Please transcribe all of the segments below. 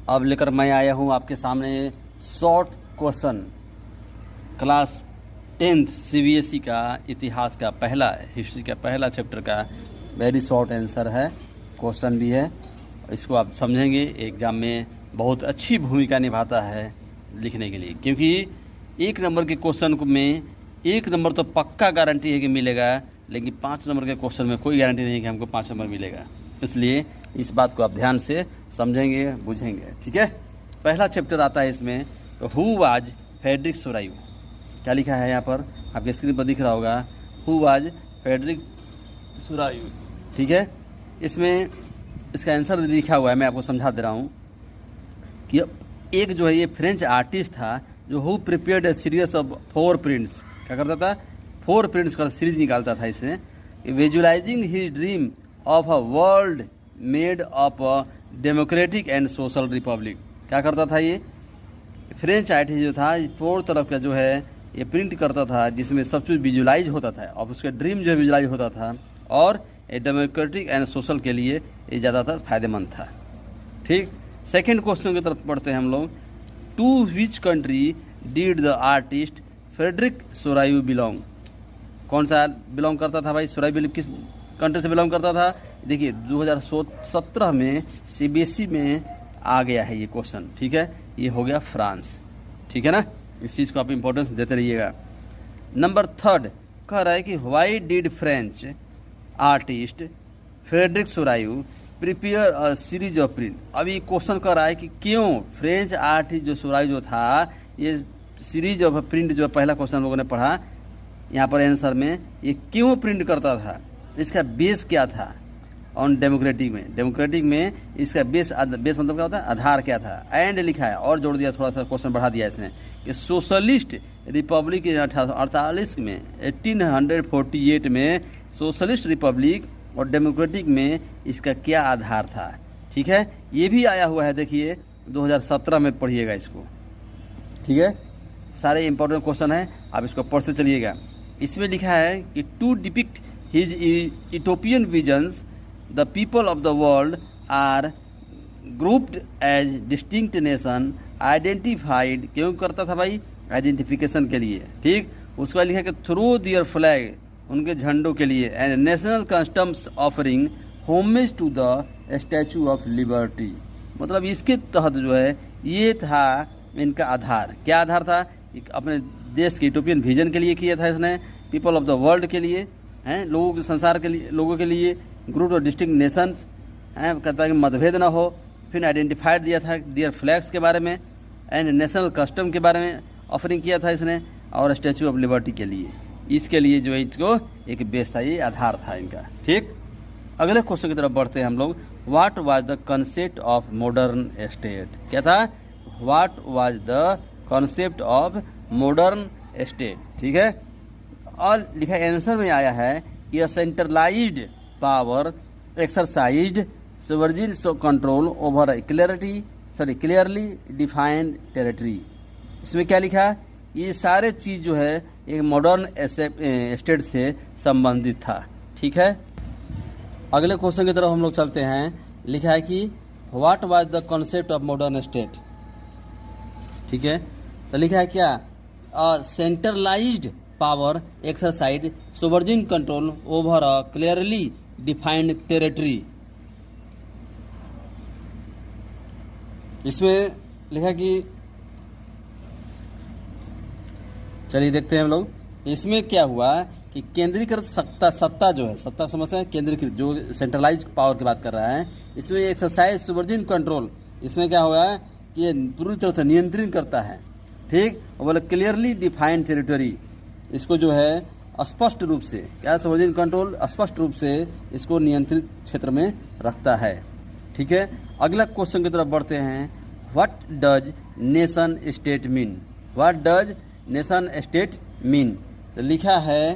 अब लेकर मैं आया हूँ आपके सामने short question class 10th CBSE का इतिहास का पहला हिस्ट्री का पहला चैप्टर का वेरी शॉर्ट आंसर है, क्वेश्चन भी है। इसको आप समझेंगे एग्ज़ाम में बहुत अच्छी भूमिका निभाता है लिखने के लिए, क्योंकि 1 नंबर के क्वेश्चन में 1 नंबर तो पक्का गारंटी है कि मिलेगा, लेकिन 5 नंबर के क्वेश्चन में कोई गारंटी नहीं है कि हमको 5 नंबर मिलेगा। इसलिए इस बात को आप ध्यान से समझेंगे बुझेंगे, ठीक है। पहला चैप्टर आता है इसमें, तो हु वाज फ्रेडरिक सोरायू। क्या लिखा है यहाँ पर आपके स्क्रीन पर दिख रहा होगा, हु वाज फ्रेडरिक सोरायू, ठीक है। इसमें इसका आंसर लिखा हुआ है, मैं आपको समझा दे रहा हूँ कि एक जो है ये फ्रेंच आर्टिस्ट था जो who prepared A series of 4 prints. क्या करता था? 4 प्रिंट्स का सीरीज निकालता था इससे, visualising his dream of a world made of a democratic and social Republic. क्या करता था ये फ्रेंच आर्टिस्ट जो था, 4 तरफ का जो है ये प्रिंट करता था जिसमें सब कुछ विजुलाइज होता था और उसका ड्रीम जो है विजुलाइज होता था, और डेमोक्रेटिक एंड सोशल के लिए ये ज़्यादातर फायदेमंद था, ठीक। सेकेंड क्वेश्चन की तरफ पढ़ते हैं हम लोग। To which country did the artist Frederic Sorrieu belong. कौन सा बिलोंग करता था भाई? सोरायू किस कंट्री से बिलोंग करता था? देखिए 2017 में CBSE में आ गया है ये क्वेश्चन, ठीक है। ये हो गया फ्रांस, ठीक है ना। इस चीज़ को आप इंपॉर्टेंस देते रहिएगा। नंबर 3 कह रहा है कि why did French artist Frederic Sorrieu prepare a series of print. अभी क्वेश्चन कर रहा है कि क्यों फ्रेंच आर्टिस्ट जो सोरायू जो था ये सीरीज ऑफ प्रिंट जो पहला क्वेश्चन लोगों ने पढ़ा यहाँ पर आंसर में, ये क्यों प्रिंट करता था, इसका बेस क्या था। ऑन डेमोक्रेटिक में इसका बेस मतलब क्या होता है? आधार क्या था। एंड लिखा है और जोड़ दिया, थोड़ा सा क्वेश्चन बढ़ा दिया इसने कि सोशलिस्ट रिपब्लिक 1848 में 1848 में सोशलिस्ट रिपब्लिक और डेमोक्रेटिक में इसका क्या आधार था, ठीक है। ये भी आया हुआ है, देखिए 2017 में पढ़िएगा इसको, ठीक है। सारे इंपॉर्टेंट क्वेश्चन है, आप इसको पढ़ते चलिएगा। इसमें लिखा है कि to depict his utopian visions the people of the world are grouped as distinct nation identified. क्यों करता था भाई? आइडेंटिफिकेशन के लिए, ठीक। उसके बाद लिखा कि थ्रू दियर फ्लैग, उनके झंडों के लिए, and national customs offering homage to the statue of liberty. मतलब इसके तहत जो है ये था इनका आधार। क्या आधार था? अपने देश के यूटोपियन विजन के लिए किया था इसने, पीपल ऑफ द वर्ल्ड के लिए हैं, लोगों के संसार के लिए, लोगों के लिए, ग्रुप ऑफ डिस्टिंक्ट नेशंस हैं, कहता है कि मतभेद ना हो। फिर आइडेंटिफाइड दिया था डियर फ्लैग्स के बारे में, एंड नेशनल कस्टम के बारे में ऑफरिंग किया था इसने, और स्टैचू ऑफ लिबर्टी के लिए। इसके लिए जो है इसको एक बेस था, ये आधार था इनका, ठीक। अगले क्वेश्चन की तरफ बढ़ते हैं हम लोग। What was the concept of modern state. क्या था? What was the concept of modern state, ठीक है। और लिखा आंसर में आया है कि centralised power exercised sovereign control over clearly defined territory. इसमें क्या लिखा? ये सारे चीज़ जो है एक मॉडर्न स्टेट से संबंधित था, ठीक है। अगले क्वेश्चन की तरफ हम लोग चलते हैं। लिखा है कि what was the concept of modern state, ठीक है। तो लिखा है क्या? Centralised power exercise sovereign control over a clearly defined territory. इसमें लिखा कि चलिए देखते हैं हम लोग। इसमें क्या हुआ कि केंद्रीकृत सत्ता जो है, सत्ता समझते हैं, केंद्रीकृत जो सेंट्रलाइज पावर की बात कर रहा है, इसमें एक्सरसाइज सोवरेन कंट्रोल, इसमें क्या हुआ है कि ये पूरी तरह से नियंत्रण करता है, ठीक। और बोले क्लियरली डिफाइंड टेरिटरी, इसको जो है स्पष्ट रूप से, क्या सोवरेन कंट्रोल स्पष्ट रूप से इसको नियंत्रित क्षेत्र में रखता है, ठीक है। अगला क्वेश्चन की तरफ बढ़ते हैं। What does nation state mean. What does nation state mean. तो लिखा है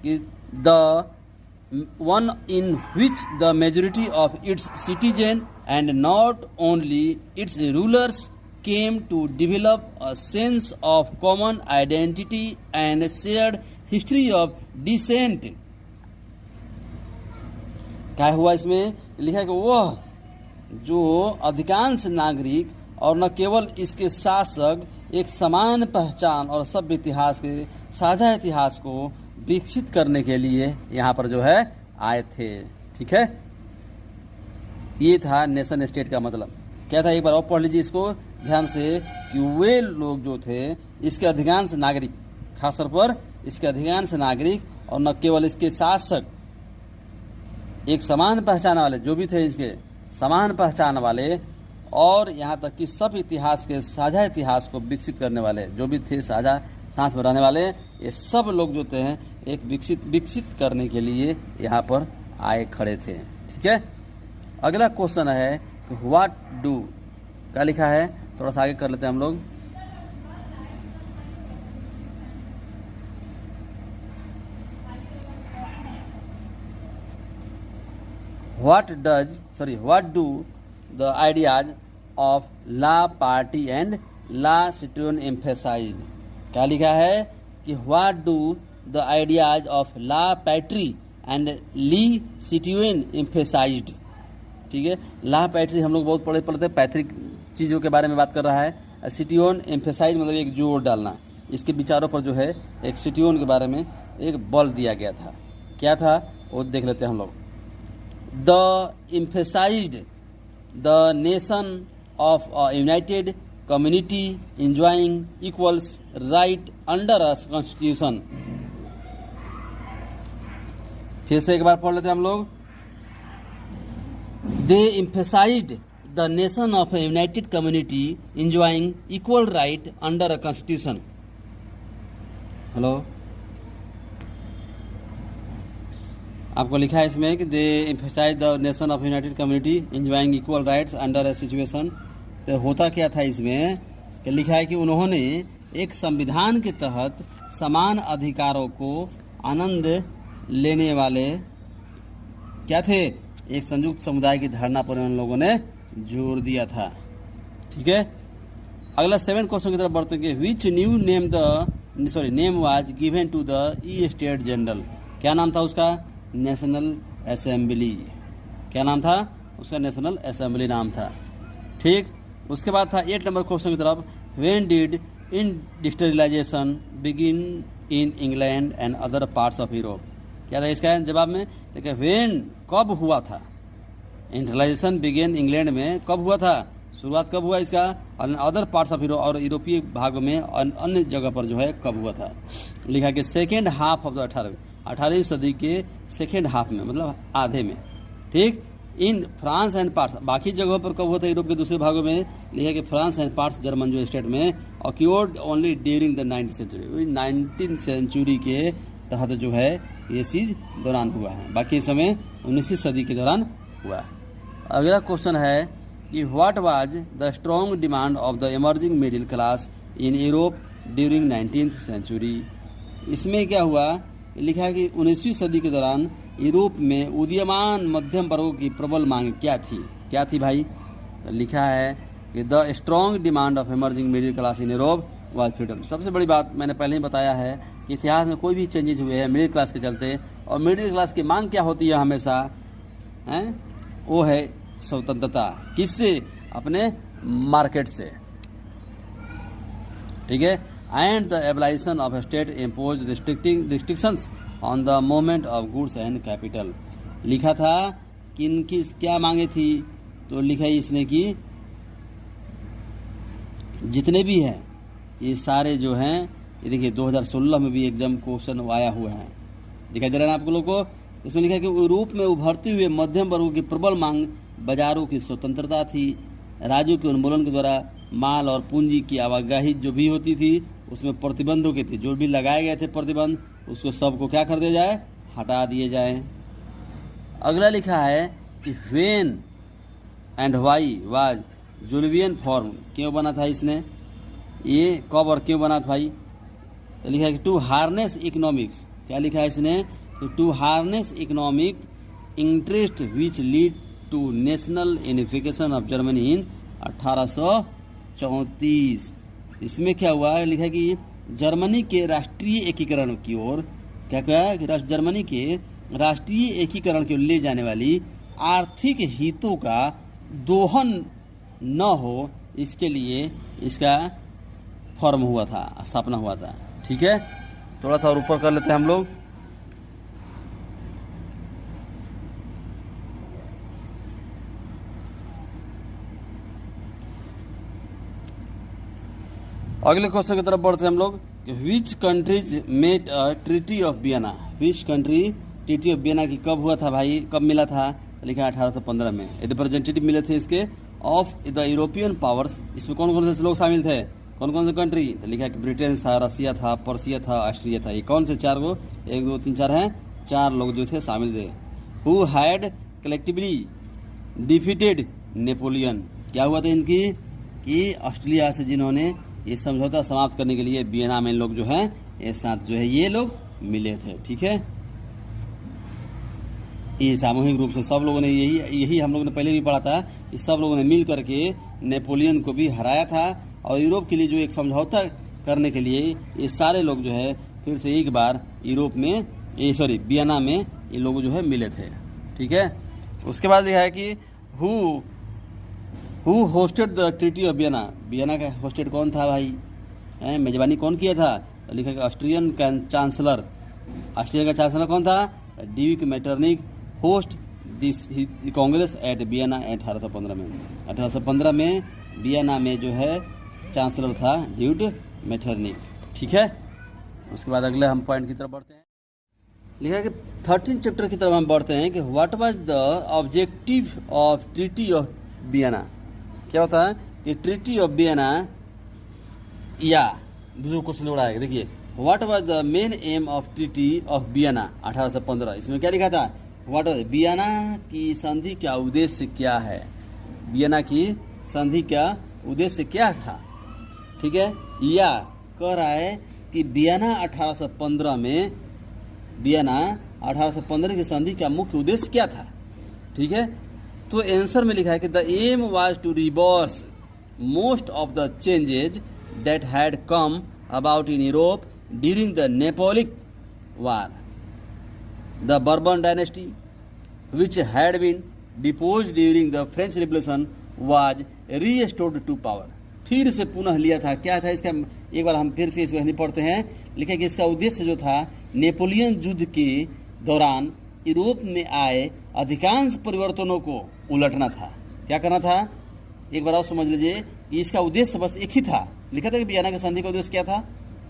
कि the one in which the majority of its citizen and not only it's rulers came to develop a sense of common identity and shared history of descent। क्या हुआ इसमें? लिखा है कि वह जो अधिकांश नागरिक और न केवल इसके शासक एक समान पहचान और सभ्य इतिहास के साझा इतिहास को विकसित करने के लिए यहाँ पर जो है आए थे। ठीक है, ये था नेशन स्टेट का मतलब। क्या था, एक बार और पढ़ लीजिए इसको ध्यान से, कि वे लोग जो थे इसके अधिकांश नागरिक, खासतौर पर इसके अधिकांश नागरिक और न केवल इसके शासक एक समान पहचान वाले, जो भी थे इसके समान पहचान वाले, और यहाँ तक कि सब इतिहास के साझा इतिहास को विकसित करने वाले, जो भी थे साझा साथ में रहने वाले, ये सब लोग जो थे एक विकसित करने के लिए यहाँ पर आए खड़े थे। ठीक है, अगला क्वेश्चन है कि व्हाट डू, क्या लिखा है, थोड़ा सा आगे कर लेते हैं हम लोग। What do the ideas of La Party and La Citoyenne emphasize? क्या लिखा है कि what do the ideas of La Patrie and Le Citoyenne emphasized? ठीक है, ला पैट्री हम लोग बहुत पढ़ते हैं, पैट्रिक चीज़ों के बारे में बात कर रहा है। सिटियोन एम्फेसाइज मतलब एक जोर डालना, इसके विचारों पर जो है एक सिटियोन के बारे में एक बल दिया गया था। क्या था वो देख लेते हैं हम लोग। The emphasised the nation of a United community enjoying equals right under a constitution. फिर से एक बार पढ़ लेते हैं हम लोग। They emphasized the nation of a united community enjoying equal right under a constitution. Hello, आपको लिखा है इसमें कि they emphasized the nation of a united community enjoying equal rights under a situation। तो होता क्या था इसमें कि लिखा है कि उन्होंने एक संविधान के तहत समान अधिकारों को आनंद लेने वाले क्या थे, एक संयुक्त समुदाय की धारणा पर उन लोगों ने जोर दिया था। ठीक है, अगला 7 क्वेश्चन की तरफ बढ़ते हैं। Which new name was given to the estate general. क्या नाम था उसका, नेशनल असेंबली। क्या नाम था उसका, नेशनल असेंबली नाम था। ठीक, उसके बाद था 8 नंबर क्वेश्चन की तरफ। When did industrialisation begin in England and other parts of Europe. क्या था इसका जवाब में, देखिए व्हेन कब हुआ था, इंडस्ट्रियलाइजेशन बिगेन इंग्लैंड में कब हुआ था, शुरुआत कब हुआ इसका, और अदर पार्ट्स ऑफ यूरोप और यूरोपीय भागों में अन्य जगह पर जो है कब हुआ था। लिखा कि सेकेंड हाफ ऑफ द 18वीं सदी के सेकेंड हाफ में, मतलब आधे में। ठीक, इन फ्रांस एंड पार्ट्स, बाकी जगहों पर कब हुआ था यूरोप के दूसरे भागों में, लिखा कि फ्रांस एंड पार्ट्स जर्मन जो स्टेट में occurred only during the 19th century. 19th century के तहत जो है ये चीज़ दौरान हुआ है, बाकी समय 19वीं सदी के दौरान हुआ है। अगला क्वेश्चन है कि what was the strong demand of the emerging middle class in Europe during 19th century. इसमें क्या हुआ, लिखा है कि 19वीं सदी के दौरान यूरोप में उदीयमान मध्यम वर्गों की प्रबल मांग क्या थी भाई, तो लिखा है कि the strong demand of emerging middle class in Europe was freedom. सबसे बड़ी बात मैंने पहले ही बताया है कि इतिहास में कोई भी चेंजेस हुए हैं मिडिल क्लास के चलते, और मिडिल क्लास की मांग क्या होती है हमेशा, हैं, वो है स्वतंत्रता। किससे, अपने मार्केट से। ठीक है, and the abolition of state impose restrictions on the movement of goods and capital. लिखा था कि इनकी क्या मांगे थी, तो लिखा है इसने कि जितने भी हैं ये सारे जो हैं, ये देखिए 2016 में भी एग्जाम क्वेश्चन आया हुआ है, दिखाई दे रहा है ना आपको लोगों को। इसमें लिखा है कि यूरोप में उभरते हुए मध्यम वर्गों की प्रबल मांग बाजारों की स्वतंत्रता थी। राज्यों के उन्मूलन के द्वारा माल और पूंजी की आवाजाही जो भी होती थी उसमें प्रतिबंधों की थी, जो भी लगाए गए थे प्रतिबंध उसको सबको क्या कर दिया जाए, हटा दिए जाए। अगला लिखा है कि when and why was Julian form, क्यों बना था इसने, ये कब और क्यों बना था भाई, तो लिखा है कि टू हार्नेस इकोनॉमिक्स। क्या लिखा है इसने, तो to harness economic interest which lead to national unification of Germany in 1834। इसमें क्या हुआ, लिखा है कि जर्मनी के राष्ट्रीय एकीकरण की ओर, क्या कहा कि जर्मनी के राष्ट्रीय एकीकरण की ओर ले जाने वाली आर्थिक हितों का दोहन न हो, इसके लिए इसका फॉर्म हुआ था, स्थापना हुआ था। ठीक है, थोड़ा सा और ऊपर कर लेते हैं हम लोग। अगले क्वेश्चन की तरफ बढ़ते हैं हम लोग। Which countries met a treaty of Vienna. Which country treaty of Vienna की कब हुआ था भाई, कब मिला था? लिखा है 1815 में। रिप्रेजेंटेटिव मिले थे इसके ऑफ द यूरोपियन पावर्स। इसमें कौन कौन से लोग शामिल थे, कौन कौन से कंट्री? तो लिखा है कि ब्रिटेन था, रसिया था, पर्सिया था, ऑस्ट्रिया था। ये कौन से चार गो, 1 2 3 4 हैं, 4 लोग जो थे शामिल थे। Who had collectively defeated Napoleon. क्या हुआ था इनकी कि ऑस्ट्रेलिया से जिन्होंने ये समझौता समाप्त करने के लिए वियना में लोग जो हैं एक साथ जो है ये लोग मिले थे। ठीक है, ये सामूहिक रूप से सब लोगों ने यही हम लोगों ने पहले भी पढ़ा था, इस सब लोगों ने मिल करके नेपोलियन को भी हराया था और यूरोप के लिए जो एक समझौता करने के लिए ये सारे लोग जो है फिर से एक बार यूरोप में वियना में ये लोग जो है मिले थे। ठीक है, उसके बाद यह है कि who hosted the treaty of Vienna. Vienna का होस्टेड कौन था भाई, मेजबानी कौन किया था? तो लिखा कि ऑस्ट्रियन चांसलर। ऑस्ट्रिया का चांसलर कौन था? Duke Metternich host this Congress eight Vienna 1815 में। 1815 में वियना में जो है चांसलर था ड्यूक मेटरनिक। ठीक है, उसके बाद अगले हम पॉइंट की तरफ बढ़ते हैं। लिखा है कि 13 चैप्टर की तरफ हम बढ़ते हैं कि what was the objective of treaty of Vienna. क्या होता है कि ट्रीटी ऑफ वियना, या दूसरा क्वेश्चन जोड़ा है, देखिए what was the main M of treaty of Vienna 1815। इसमें क्या लिखा था? व्हाट वाज वियना की संधि का उद्देश्य क्या है, वियना की संधि का उद्देश्य क्या था? ठीक है, या कह रहा है कि वियना 1815 में, वियना 1815 की संधि का मुख्य उद्देश्य क्या था? ठीक है, तो आंसर में लिखा है कि the aim was to reverse most of the changes that had come about in Europe during the Napoleonic war. The Bourbon dynasty which had been deposed during the French Revolution was restored to power। फिर से पुनः लिया था। क्या था इसका, एक बार हम फिर से इसको हिंदी पढ़ते हैं। लिखा कि इसका उद्देश्य जो था नेपोलियन युद्ध के दौरान यूरोप में आए अधिकांश परिवर्तनों को उलटना था। क्या करना था, एक बार और समझ लीजिए। इसका उद्देश्य बस एक ही था। लिखा था कि वियना की संधि का उद्देश्य क्या था?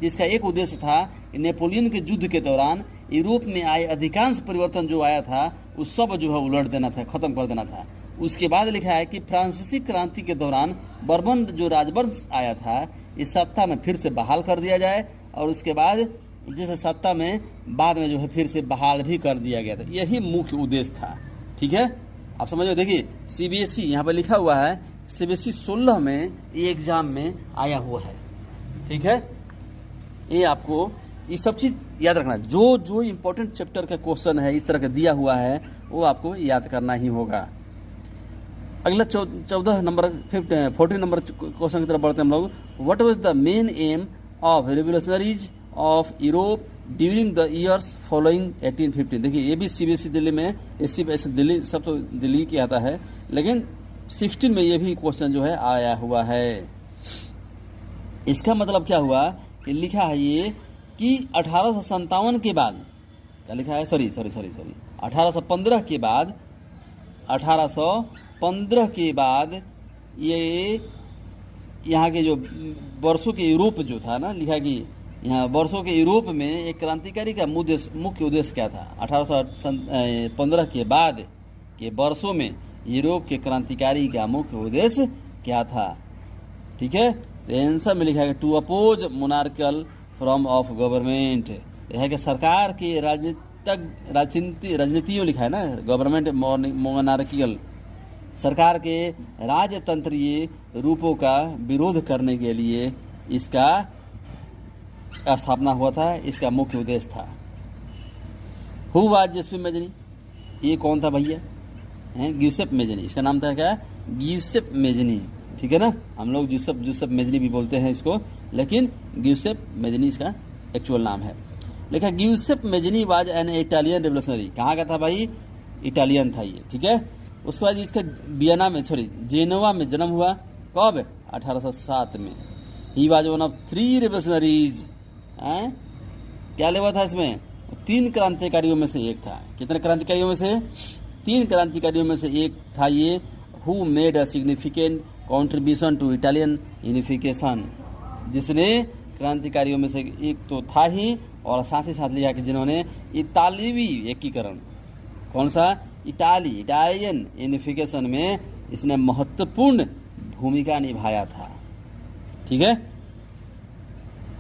इसका एक उद्देश्य था कि नेपोलियन के युद्ध के दौरान यूरोप में आए अधिकांश परिवर्तन जो आया था उस सब जो है उलट देना था, खत्म कर देना था। उसके बाद लिखा है कि फ्रांसीसी क्रांति के दौरान बर्बन जो राजवंश आया था इस सत्ता में फिर से बहाल कर दिया जाए, और उसके बाद जिस सत्ता में बाद में जो है फिर से बहाल भी कर दिया गया था। यही मुख्य उद्देश्य था। ठीक है, आप समझो। देखिए सीबीएसई यहाँ पर लिखा हुआ है, सीबीएसई 16 में ये एग्जाम में आया हुआ है। ठीक है, ये आपको ये सब चीज़ याद रखना। जो जो इम्पोर्टेंट चैप्टर का क्वेश्चन है इस तरह का दिया हुआ है वो आपको याद करना ही होगा। अगला 14 नंबर 14 नंबर क्वेश्चन की तरफ बढ़ते हैं हम लोग। What was the main M of revolutionaries of Europe during the years following 1815। देखिए ये भी सीबीएसई दिल्ली में, एससी दिल्ली, सब तो दिल्ली की आता है, लेकिन 16 में ये भी क्वेश्चन जो है आया हुआ है। इसका मतलब क्या हुआ कि लिखा है ये कि 1857 के बाद, क्या लिखा है, सॉरी 1815 के बाद, 1815 के बाद ये यहाँ के जो वर्षों के यूरोप जो था ना, लिखा कि यहाँ वर्षों के यूरोप में एक क्रांतिकारी का मुख्य उद्देश्य क्या था? 1815 के बाद के वर्षों में यूरोप के क्रांतिकारी का मुख्य उद्देश्य क्या था? ठीक है, तो आंसर में लिखा है to oppose monarchical form of government. यह है कि सरकार के राजनीतियों, लिखा है ना, गवर्नमेंट मोनार्कियल, सरकार के राजतंत्रीय रूपों का विरोध करने के लिए इसका स्थापना हुआ था, इसका मुख्य उद्देश्य था। हु वाज जोसेफ मेजनी, ये कौन था भैया? हैं ग्यूसेप मेजनी, इसका नाम था क्या? Giuseppe Mazzini. ठीक है ना, हम लोग जोसेफ मेजनी भी बोलते हैं इसको, लेकिन ग्यूसेप मेजनी इसका एक्चुअल नाम है। लिखा Giuseppe Mazzini was an Italian revolutionary. कहाँ का था भाई? इटालियन था ये। ठीक है, उसके बाद इसका वियना में जेनोवा में जन्म हुआ। कब? 1807 में। He was one of 3 revolutionaries. क्या लेवा था इसमें? 3 क्रांतिकारियों में से एक था। कितने क्रांतिकारियों में से? 3 क्रांतिकारियों में से एक था ये। Who made a significant contribution to Italian unification, जिसने क्रांतिकारियों में से एक तो था ही, और साथ ही साथ लिया कि जिन्होंने इतालवी एकीकरण, कौन सा? इटालियन यूनिफिकेशन में इसने महत्वपूर्ण भूमिका निभाया था। ठीक है,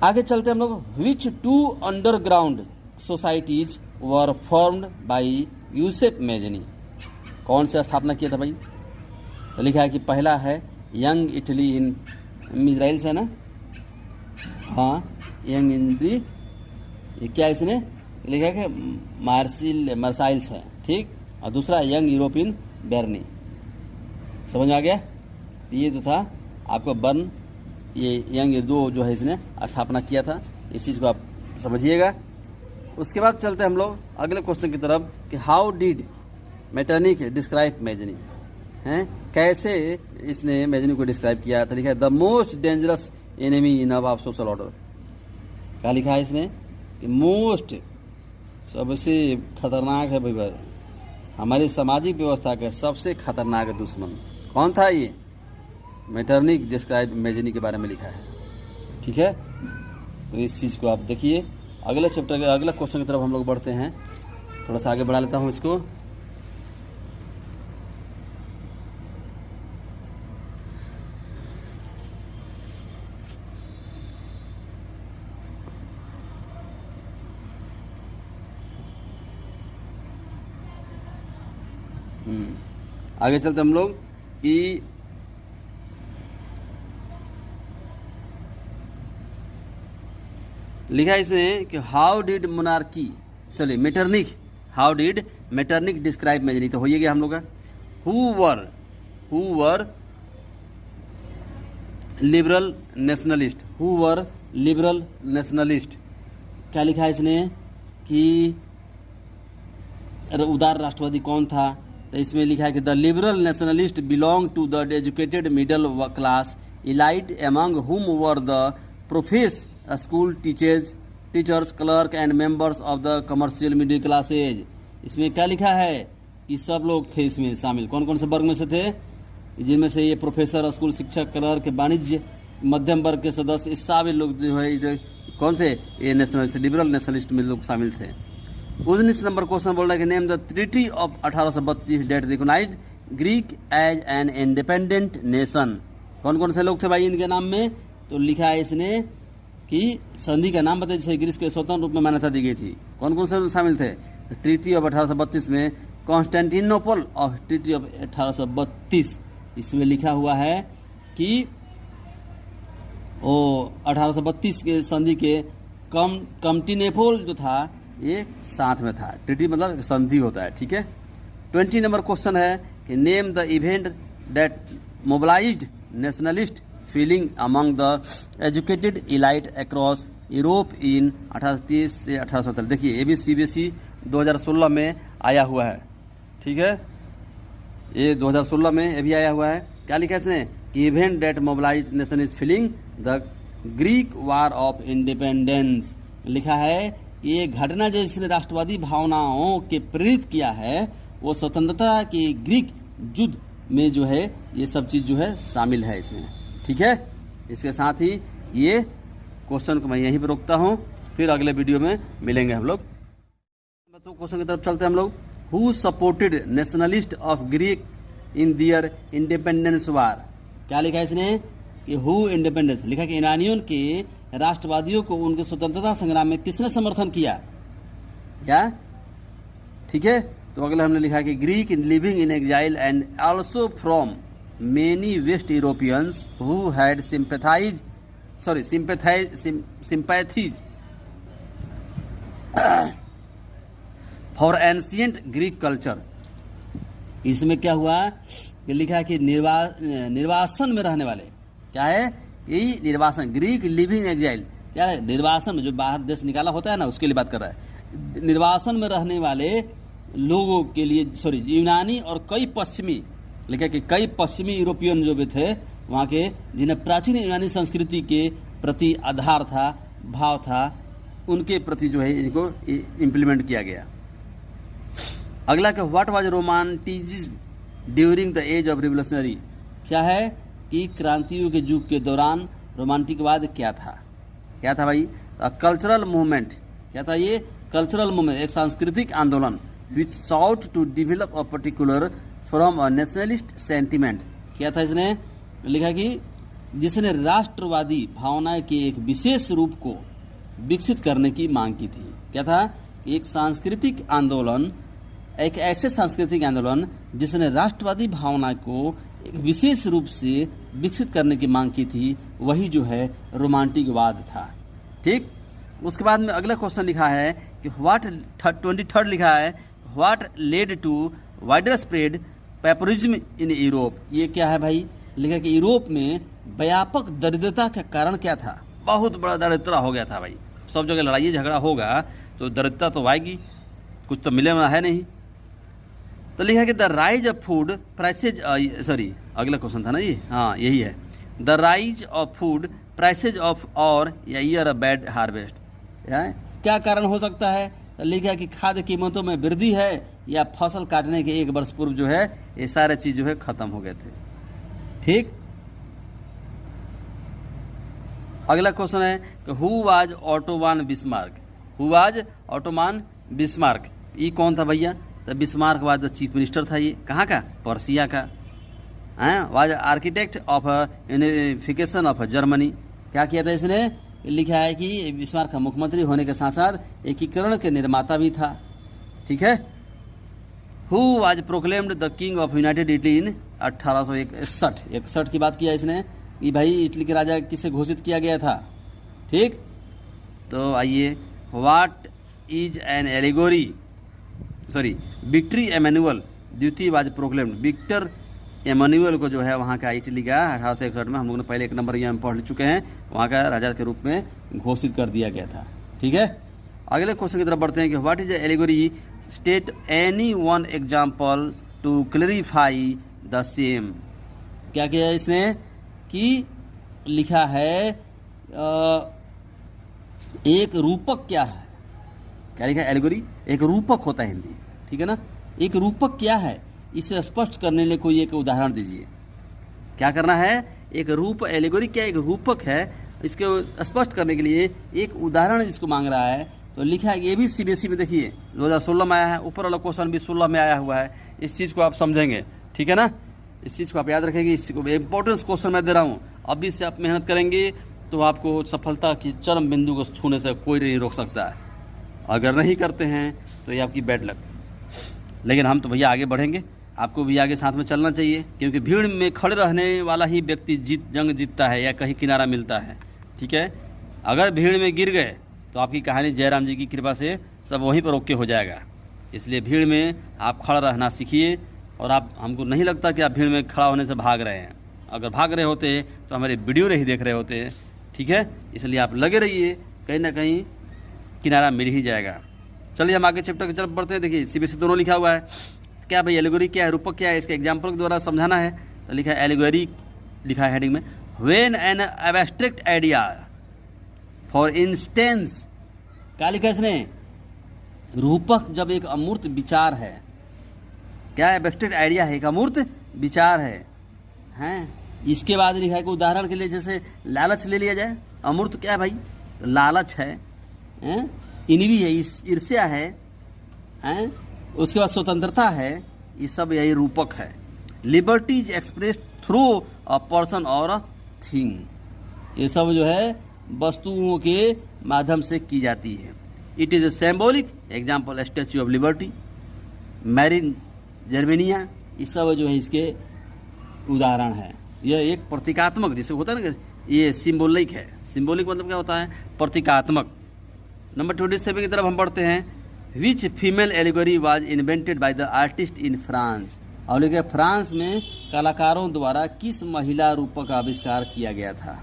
आगे चलते हम लोग। विच 2 underground societies were formed by Yusuf Mazzini. कौन से स्थापना किया था भाई? तो लिखा है कि पहला है यंग इटली इन इजराइल से ना, हाँ यंग इटली, ये क्या इसने लिखा है कि मार्साइल्स है, ठीक। और दूसरा यंग यूरोप इन बेर्नी। समझ में आ गया? ये जो था आपको बर्न, ये यंग, ये 2 जो है इसने स्थापना किया था। इस चीज़ को आप समझिएगा। उसके बाद चलते हम लोग अगले क्वेश्चन की तरफ कि how did Metternich describe Mazzini, हैं कैसे इसने मैजनी को डिस्क्राइब किया था? लिखा है the most dangerous enemy in our social order. क्या लिखा है इसने? कि मोस्ट, सबसे खतरनाक है भाई, हमारी सामाजिक व्यवस्था का सबसे खतरनाक दुश्मन कौन था? ये मेटरनिक डिस्क्राइब मैजनी के बारे में लिखा है। ठीक है, तो इस चीज़ को आप देखिए। अगले चैप्टर के अगले क्वेश्चन की तरफ हम लोग बढ़ते हैं। थोड़ा सा आगे बढ़ा लेता हूँ इसको। आगे चलते हम लोग कि लिखा है इसने कि हाउ डिड मोनार्की, चलिए Metternich, how did Metternich describe Mazzini, तो होइए गया हम लोग का। Who were liberal nationalist, who were liberal nationalist. क्या लिखा है इसने कि उदार राष्ट्रवादी कौन था? तो इसमें लिखा है कि the liberal nationalist belong to the educated middle class elite among whom were the profess school teachers clerk and members of the commercial middle classes. इसमें क्या लिखा है कि सब लोग थे इसमें शामिल। कौन कौन से वर्ग में से थे? जिनमें से ये प्रोफेसर, स्कूल शिक्षक, क्लर्क, वाणिज्य मध्यम वर्ग के सदस्य, इस सभी लोग जो है कौन थे? ये नेशनलिस्ट, लिबरल नेशनलिस्ट में लोग शामिल थे। 19 नंबर क्वेश्चन बोल रहा है कि name the treaty of 1832 that recognised Greek as an independent nation. कौन कौन से लोग थे भाई इनके नाम में? तो लिखा है इसने कि संधि का नाम बताइए जिसे ग्रीस को स्वतंत्र रूप में मान्यता दी गई थी। कौन कौन से शामिल थे? ट्रीटी ऑफ 1832 में कॉन्स्टेंटिनोपल ऑफ ट्रीटी ऑफ 1832, इसमें लिखा हुआ है कि वो 1832 के संधि के कॉन्स्टेंटिनोपल जो था ये साथ में था। ट्रीटी मतलब संधि होता है, ठीक है। 20 नंबर क्वेश्चन है कि name the event that mobilised nationalist feeling among the educated elite across Europe in 1830 से 1870। देखिए ये भी CBSE 2016 में आया हुआ है, ठीक है। ये 2016 में ये भी आया हुआ है। क्या लिखा है इसने कि event that mobilised nationalist feeling the Greek war of independence. लिखा है कि ये घटना जो इसने राष्ट्रवादी भावनाओं के प्रेरित किया है वो स्वतंत्रता के ग्रीक युद्ध में जो है ये सब चीज़ जो है शामिल है इसमें, ठीक है। इसके साथ ही ये क्वेश्चन को मैं यहीं पर रोकता हूँ, फिर अगले वीडियो में मिलेंगे हम लोग। तो क्वेश्चन की तरफ चलते हैं हम लोग। Who supported nationalist of Greek in their independence war. क्या लिखा है इसने कि हु इंडिपेंडेंस, लिखा कि ईरानियों के राष्ट्रवादियों को उनके स्वतंत्रता संग्राम में किसने समर्थन किया, क्या, ठीक है। तो अगला हमने लिखा कि Greek living in exile and also from many west Europeans who had sympathies for ancient Greek culture. इसमें क्या हुआ कि लिखा है कि निर्वासन में रहने वाले, क्या है कि निर्वासन, ग्रीक लिविंग एग्जाइल क्या है, निर्वासन में जो बाहर देश निकाला होता है ना, उसके लिए बात कर रहा है। निर्वासन में रहने वाले लोगों के लिए यूनानी और कई पश्चिमी, लिखा कि कई पश्चिमी यूरोपियन जो भी थे वहाँ के जिन्हें प्राचीन यूनानी संस्कृति के प्रति आधार था, भाव था, उनके प्रति जो है इनको इम्प्लीमेंट किया गया। अगला क्या, what was romanticism during the age of revolutionary, क्या है कि क्रांतियों के युग के दौरान रोमांटिकवाद क्या था? क्या था भाई? Cultural movement. क्या था ये? कल्चरल मूवमेंट, एक सांस्कृतिक आंदोलन which sought to develop a particular from a nationalist sentiment. क्या था इसने लिखा कि जिसने राष्ट्रवादी भावनाएं के एक विशेष रूप को विकसित करने की मांग की थी। क्या था? एक सांस्कृतिक आंदोलन, एक ऐसे सांस्कृतिक आंदोलन जिसने राष्ट्रवादी भावना को एक विशेष रूप से विकसित करने की मांग की थी, वही जो है रोमांटिकवाद था। ठीक, उसके बाद में अगला क्वेश्चन लिखा है कि व्हाट 23 लिखा है, what led to wider spread pauperism in Europe. ये क्या है भाई? लिखा कि यूरोप में व्यापक दरिद्रता का कारण क्या था? बहुत बड़ा दरिद्रता हो गया था भाई। सब जगह लड़ाई झगड़ा होगा तो दरिद्रता तो आएगी, कुछ तो मिले है नहीं। तो लिखा कि the rise of food prices, sorry अगला क्वेश्चन था ना ये, हाँ यही है, the rise of food prices of और ईयर ऑफ बैड हार्वेस्ट। क्या कारण हो सकता है? तो लिखा कि खाद्य कीमतों में वृद्धि है या फसल काटने के एक वर्ष पूर्व जो है ये सारे चीज जो है खत्म हो गए थे। ठीक, अगला क्वेश्चन है कि who was Ottoman Bismarck. Who was Ottoman Bismarck, ये कौन था भैया? तो Bismarck was the chief minister था। ये कहाँ का? पर्सिया का। Was architect of unification of Germany. क्या किया था इसने? लिखा है कि बिस्मार्क का मुख्यमंत्री होने के साथ साथ एकीकरण के निर्माता भी था। ठीक है। Who was proclaimed the king of United Italy इन 1861 की बात किया इसने कि भाई इटली के राजा किसे घोषित किया गया था। ठीक, तो आइए, what is an allegory, sorry victory Emmanuel द्वितीय वाज प्रोक्लेम्ड। विक्टर एमेनुअल को जो है वहाँ का इटली का 1861 में, हम लोगों ने पहले एक नंबर यहाँ पढ़ चुके हैं, वहाँ का राजा के रूप में घोषित कर दिया गया था। ठीक है, अगले क्वेश्चन की तरफ बढ़ते हैं कि what is allegory, state any one example to clarify the same. क्या किया इसने कि लिखा है एक रूपक क्या है? क्या लिखा है? एलिगोरी एक रूपक होता है हिंदी, ठीक है ना। एक रूपक क्या है, इसे स्पष्ट करने के लिए कोई एक उदाहरण दीजिए। क्या करना है? एक रूप, एलिगोरी क्या एक रूपक है, इसके स्पष्ट करने के लिए एक उदाहरण इसको मांग रहा है। तो लिखा है, ये भी सीबीएसई में देखिए 2016 में आया है, ऊपर वाला क्वेश्चन भी 16 में आया हुआ है। इस चीज़ को आप समझेंगे, ठीक है ना, इस चीज़ को आप याद रखेंगे। इस इंपॉर्टेंस क्वेश्चन मैं दे रहा हूँ, अभी से आप मेहनत करेंगे तो आपको सफलता की चरम बिंदु को छूने से कोई नहीं रोक सकता है। अगर नहीं करते हैं तो ये आपकी बैड लक। लेकिन हम तो भैया आगे बढ़ेंगे, आपको भी आगे साथ में चलना चाहिए, क्योंकि भीड़ में खड़े रहने वाला ही व्यक्ति जंग जीतता है या कहीं किनारा मिलता है। ठीक है, अगर भीड़ में गिर गए तो आपकी कहानी जयराम जी की कृपा से सब वहीं पर ओके हो जाएगा। इसलिए भीड़ में आप खड़ा रहना सीखिए। और आप, हमको नहीं लगता कि आप भीड़ में खड़ा होने से भाग रहे हैं। अगर भाग रहे होते तो हमारे वीडियो नहीं देख रहे होते। ठीक है, इसलिए आप लगे रहिए, कहीं ना कहीं किनारा मिल ही जाएगा। चलिए हम आगे चैप्टर की तरफ बढ़ते हैं। देखिए सीबीएसई दोनों लिखा हुआ है। क्या भाई एलिगोरी क्या है, रूपक क्या है, इसके एग्जाम्पल के द्वारा समझाना है। तो लिखा है एलिगोरी, लिखा है हेडिंग में, when an abstract idea, for instance. क्या लिखा है इसने? रूपक जब एक अमूर्त विचार है। क्या एब्स्ट्रैक्ट आइडिया है? एक अमूर्त विचार है, हैं। इसके बाद लिखा है कि उदाहरण के लिए जैसे लालच ले लिया जाए। अमूर्त क्या है भाई? लालच है, इन्वी है, ईर्ष्या है, हैं? उसके बाद स्वतंत्रता है, ये सब यही रूपक है। Liberty is express through a person और अ थिंग, ये सब जो है वस्तुओं के माध्यम से की जाती है। It is a symbolic example, statue of liberty, marine Germania, ये सब जो है इसके उदाहरण है। यह एक प्रतीकात्मक, जिसे होता है ना, ये सिंबॉलिक है। सिंबॉलिक मतलब क्या होता है? प्रतीकात्मक। नंबर 27 की तरफ हम बढ़ते हैं। Which female allegory was invented by the artist in France. और लिखा फ्रांस में कलाकारों द्वारा किस महिला रूपक का आविष्कार किया गया था।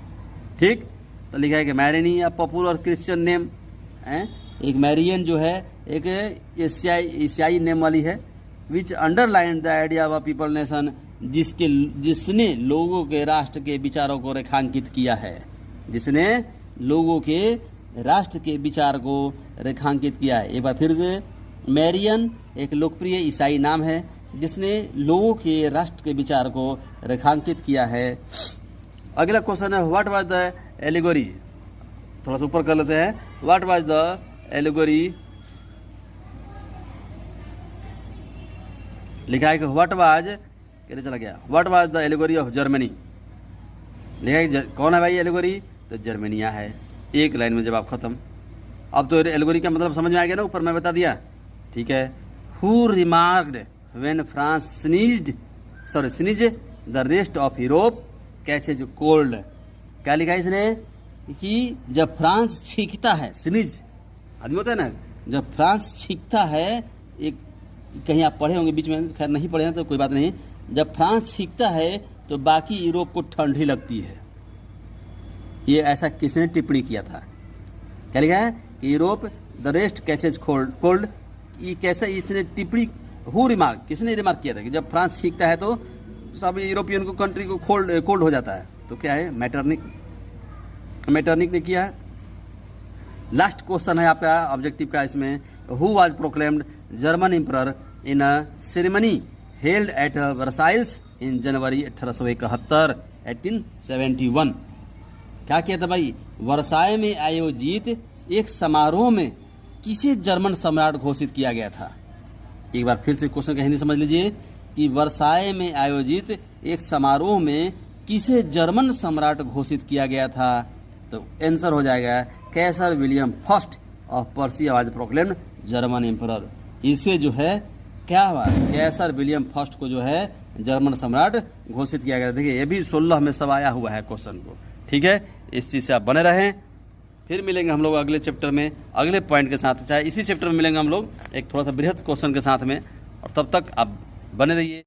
ठीक, तो लिखा है कि मैरिनी, या पॉपुलर क्रिश्चियन नेम है। एक मैरियन जो है एक ईसाई नेम वाली है। Which underline the idea of people nation जिसने लोगों के राष्ट्र के विचारों को रेखांकित किया है, जिसने लोगों के राष्ट्र के विचार को रेखांकित किया है। एक बार फिर से, मैरियन एक लोकप्रिय ईसाई नाम है जिसने लोगों के राष्ट्र के विचार को रेखांकित किया है। अगला क्वेश्चन है, व्हाट वाज द एलिगोरी। थोड़ा सा ऊपर कर लेते हैं, व्हाट वाज द एलिगोरी। लिखा है कि व्हाट वाज, कैसे चला गया, what was the allegory of Germany. लिखा है कौन है भाई एलिगोरी, तो जर्मनिया है। एक लाइन में जवाब खत्म। अब तो एलिगोरी का मतलब समझ में आ गया ना, ऊपर मैं बता दिया, ठीक है। Who remarked when France sneezed the rest of Europe catches cold. क्या लिखा है इसने कि जब फ्रांस छींकता है, स्नीज आदमी होता है ना, जब फ्रांस छींकता है, एक कहीं आप पढ़े होंगे बीच में, खैर नहीं पढ़े हैं तो कोई बात नहीं, जब फ्रांस छींकता है तो बाकी यूरोप को ठंडी लगती है। ये ऐसा किसने टिप्पणी किया था, क्या लिखा है कि Europe the rest catches cold. ये कैसा इसने टिप्पणी, हु रिमार्क, किसने रिमार्क किया था कि जब फ्रांस छींकता है तो सब यूरोपियन को कंट्री को कोल्ड हो जाता है। तो क्या है, मैटरनिक ने किया है। लास्ट क्वेश्चन है आपका ऑब्जेक्टिव का इसमें, who was proclaimed German emperor in a ceremony held at Versailles in January 1871 1871। क्या किया था भाई, वर्साय में आयोजित एक समारोह में किसे जर्मन सम्राट घोषित किया गया था। एक बार फिर से क्वेश्चन का हिंदी समझ लीजिए कि वर्साय में आयोजित एक समारोह में किसे जर्मन सम्राट घोषित किया गया था। तो आंसर हो जाएगा Kaiser William first of Persia was proclaimed German emperor. इसे जो है क्या हुआ, कैसर विलियम फर्स्ट को जो है जर्मन सम्राट घोषित किया गया। देखिए ये भी 16 में सब आया हुआ है क्वेश्चन को, ठीक है। इस चीज़ से आप बने रहें, फिर मिलेंगे हम लोग अगले चैप्टर में अगले पॉइंट के साथ, चाहे इसी चैप्टर में मिलेंगे हम लोग एक थोड़ा सा बृहद क्वेश्चन के साथ में, और तब तक आप बने रहिए।